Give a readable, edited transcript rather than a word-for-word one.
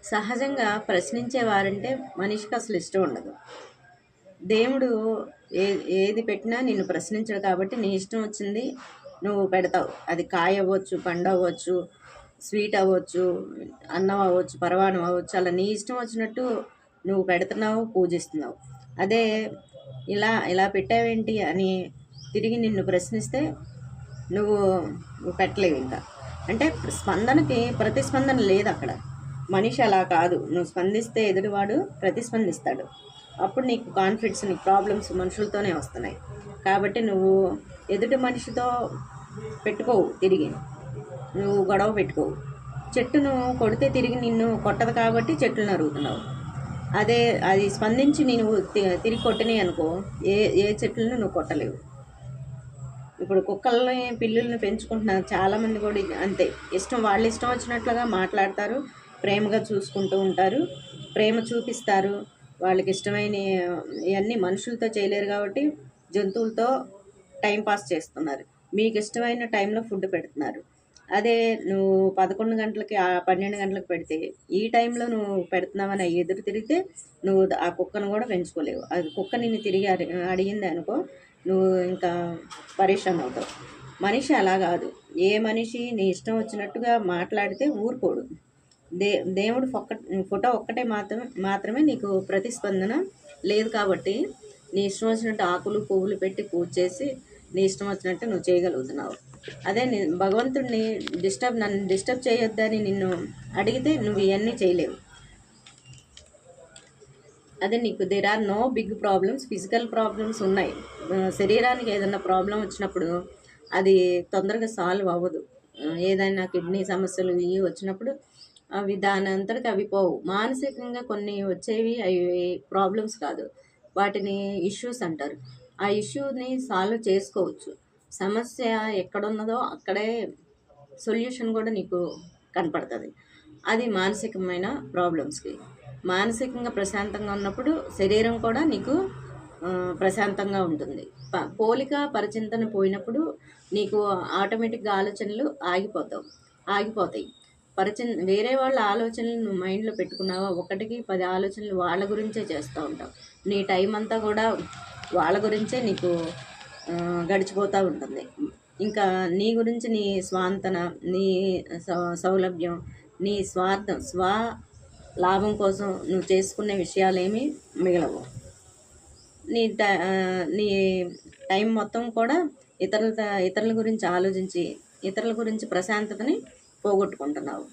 సహజంగా ప్రశ్నించేవారంటే మనిషికి అసలు ఇష్టం ఉండదు. దేవుడు ఏది పెట్టినా నిన్ను ప్రశ్నించడు కాబట్టి నీ ఇష్టం వచ్చింది నువ్వు పెడతావు. అది కాయ అవ్వచ్చు, పండు అవ్వచ్చు, స్వీట్ అవ్వచ్చు, అన్నం అవ్వచ్చు, పరమాన్నం అవ్వచ్చు. అలా నీ ఇష్టం వచ్చినట్టు నువ్వు పెడుతున్నావు, పూజిస్తున్నావు. అదే ఇలా ఇలా పెట్టావేంటి అని తిరిగి నిన్ను ప్రశ్నిస్తే నువ్వు నువ్వు పెట్టలేవు ఇంకా. అంటే స్పందనకి ప్రతిస్పందన లేదు అక్కడ. మనిషి అలా కాదు. నువ్వు స్పందిస్తే ఎదుటివాడు ప్రతిస్పందిస్తాడు. అప్పుడు నీకు కాన్ఫ్లిక్ట్స్, నీకు ప్రాబ్లమ్స్ మనుషులతోనే వస్తున్నాయి. కాబట్టి నువ్వు ఎదుటి మనిషితో పెట్టుకోవు, తిరిగి నువ్వు గొడవ పెట్టుకోవు. చెట్టును కొడితే తిరిగి నిన్ను కొట్టదు కాబట్టి చెట్లు నరుగుతున్నావు. అదే అది స్పందించి నేను తిరిగి కొట్టినాయి అనుకో, ఏ చెట్లను నువ్వు కొట్టలేవు. ఇప్పుడు కుక్కల్ని, పిల్లుల్ని పెంచుకుంటున్నారు చాలామంది కూడా అంతే. వాళ్ళు ఇష్టం వచ్చినట్లుగా మాట్లాడతారు, ప్రేమగా చూసుకుంటూ ఉంటారు, ప్రేమ చూపిస్తారు. వాళ్ళకి ఇష్టమైన ఇవన్నీ మనుషులతో చేయలేరు కాబట్టి జంతువులతో టైంపాస్ చేస్తున్నారు. మీకు ఇష్టమైన టైంలో ఫుడ్ పెడుతున్నారు. అదే నువ్వు 11 గంటలకి 12 గంటలకు పెడితే ఈ టైంలో నువ్వు పెడుతున్నావని ఎదురు తిరిగితే నువ్వు ఆ కుక్కను కూడా పెంచుకోలేవు. అది కుక్క నిన్ను తిరిగి అడిగింది అనుకో, నువ్వు ఇంకా పరేషాన్ అవుతావు. మనిషి అలా కాదు. ఏ మనిషి నీ ఇష్టం వచ్చినట్టుగా మాట్లాడితే ఊరుకోడు. దేవుడు ఫోటో ఒక్కటే మాత్రమే నీకు ప్రతిస్పందన లేదు కాబట్టి నీ ఇష్టం వచ్చినట్టు ఆకులు పువ్వులు పెట్టి పూజ చేసి నీ ఇష్టం వచ్చినట్టు నువ్వు చేయగలుగుతున్నావు. అదే భగవంతుడిని నన్ను డిస్టర్బ్ చేయొద్దని నిన్ను అడిగితే నువ్వు ఇవన్నీ చేయలేవు. అదే నీకు there are no big problems. Physical problems ఉన్నాయి. శరీరానికి ఏదైనా ప్రాబ్లం వచ్చినప్పుడు అది తొందరగా సాల్వ్ అవ్వదు. ఏదైనా కిడ్నీ సమస్యలు ఇవి వచ్చినప్పుడు అవి దాని అంతటికి అవి పోవు. మానసికంగా కొన్ని వచ్చేవి అవి ప్రాబ్లమ్స్ కాదు, వాటిని ఇష్యూస్ అంటారు. ఆ ఇష్యూని సాల్వ్ చేసుకోవచ్చు. సమస్య ఎక్కడున్నదో అక్కడే సొల్యూషన్ కూడా నీకు కనపడుతుంది. అది మానసికమైన ప్రాబ్లమ్స్కి. మానసికంగా ప్రశాంతంగా ఉన్నప్పుడు శరీరం కూడా నీకు ప్రశాంతంగా ఉంటుంది. పోలిక పరిచింతన పోయినప్పుడు నీకు ఆటోమేటిక్గా ఆలోచనలు ఆగిపోతాయి. వేరే వాళ్ళ ఆలోచనలు నువ్వు మైండ్లో పెట్టుకున్నావా, 1కి 10 ఆలోచనలు వాళ్ళ గురించే చేస్తూ ఉంటావు. నీ టైం అంతా కూడా వాళ్ళ గురించే నీకు గడిచిపోతూ ఉంటుంది. ఇంకా నీ గురించి, నీ స్వాంతన, నీ సౌలభ్యం, నీ స్వార్థం, లాభం కోసం నువ్వు చేసుకునే విషయాలేమీ మిగలవు. నీ టైం మొత్తం కూడా ఇతరుల గురించి ఆలోచించి ఇతరుల గురించి ప్రశాంతతని పోగొట్టుకుంటున్నావు.